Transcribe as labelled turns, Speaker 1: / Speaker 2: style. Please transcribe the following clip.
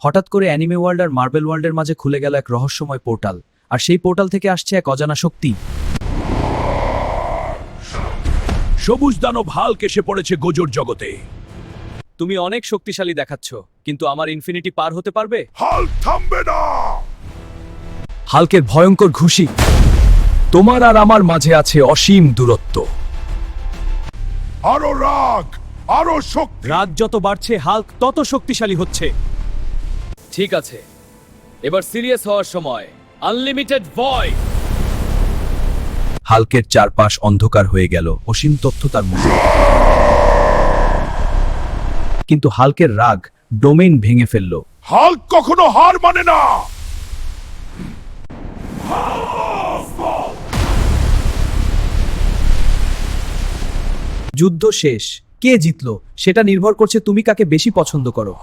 Speaker 1: হঠাৎ করে anime world আর marble ওয়ার্ল্ডের মাঝে খুলে গেল এক রহস্যময় পোর্টাল, আর সেই পোর্টাল থেকে আসছে এক অজানা শক্তি।
Speaker 2: সবুজ দানব হাল্ক এসে পড়েছে গোজর জগতে।
Speaker 1: তুমি অনেক শক্তিশালী দেখাচ্ছ, কিন্তু আমার ইনফিনিটি পার হতে পারবে?
Speaker 2: হাল্ক থামবে না।
Speaker 1: হাল্কের ভয়ঙ্কর ঘুষি।
Speaker 2: তোমার আর আমার মাঝে আছে অসীম দূরত্ব। আরো রাগ, আরো শক্তি।
Speaker 1: রাগ যত বাড়ছে হাল্ক তত শক্তিশালী হচ্ছে। ঠিক আছে, এবার সিরিয়াস হওয়ার সময়। আনলিমিটেড ভয়।
Speaker 2: হাল্কের চারপাশ অন্ধকার হয়ে গেল, অসীম তথ্য তার মুখে।
Speaker 1: কিন্তু হাল্কের রাগ ডোমেইন ভেঙে ফেলল।
Speaker 2: হাল্ক কখনো হার মানে না।
Speaker 1: যুদ্ধ শেষ। কে জিতলো সেটা নির্ভর করছে তুমি কাকে বেশি পছন্দ করো।